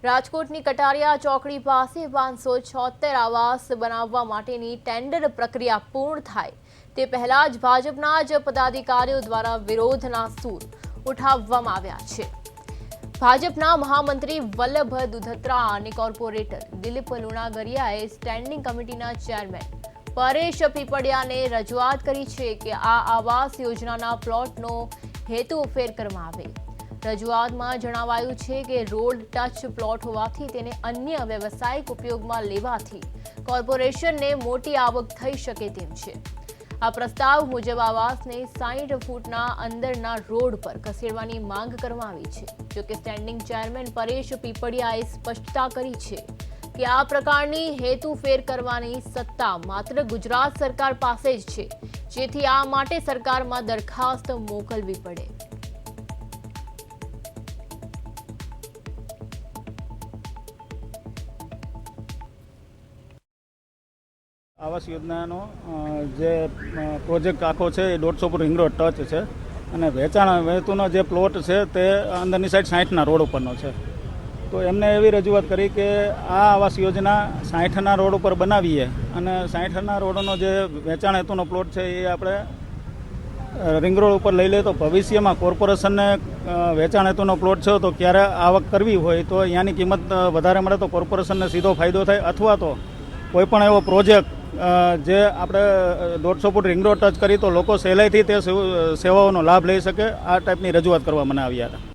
રાજકોટની કટારિયા ચોકડી પાસે 576 આવાસ બનાવવા માટેની ટેન્ડર પ્રક્રિયા પૂર્ણ થાય તે પહેલા જ ભાજપના જ પદાધિકારીઓ દ્વારા વિરોધના સૂર ઉઠાવવામાં આવ્યા છે। ભાજપના મહામંત્રી વલ્લભ દુધત્રા અને કોર્પોરેટર દિલીપ લુણાગરિયાએ સ્ટેન્ડિંગ કમિટીના ચેરમેન પરેશ પીપળિયાને રજૂઆત કરી છે કે આ આવાસ યોજનાના પ્લોટનો હેતુ ફેર કરવામાં આવે। રજૂઆતમાં જણાવાયું છે કે રોડ ટચ પ્લોટ હોવાથી તેને અન્ય વ્યવસાયિક ઉપયોગમાં લેવાથી કોર્પોરેશનને મોટી આવક થઈ શકે તેમ છે। આ પ્રસ્તાવ મુજબ આવાસને 60 ફૂટના અંદરના રોડ પર ખસેડવાની માંગ કરવામાં આવી છે। જોકે સ્ટેન્ડિંગ ચેરમેન પરેશ પીપળિયાએ સ્પષ્ટતા કરી છે કે આ પ્રકારની હેતુફેર કરવાની સત્તા માત્ર ગુજરાત સરકાર પાસે જ છે, જેથી આ માટે સરકારમાં દરખાસ્ત મોકલવી પડે। આવાસ યોજનાનો જે પ્રોજેક્ટ આખો છે એ 150 ફૂટ રિંગ રોડ ટચ છે અને વેચાણ હેતુનો જે પ્લોટ છે તે અંદરની સાઈડ 60ના રોડ ઉપરનો છે। તો એમને એવી રજૂઆત કરી કે આ આવાસ યોજના 60ના રોડ ઉપર બનાવીએ અને 60ના રોડનો જે વેચાણ હેતુનો પ્લોટ છે એ આપણે રિંગ રોડ ઉપર લઈ લે તો ભવિષ્યમાં કોર્પોરેશનને વેચાણ હેતુનો પ્લોટ છે તો ક્યારે આવક કરવી હોય તો અહીંયાની કિંમત વધારે મળે તો કોર્પોરેશનને સીધો ફાયદો થાય, અથવા તો કોઈ પણ એવો પ્રોજેક્ટ જે આપણે 150 ફૂટ રિંગ રોડ ટચ કરી તો લોકો સહેલાઈથી તે સેવાઓનો લાભ લઈ શકે, આ ટાઈપની રજૂઆત કરવા મને આવ્યા હતા।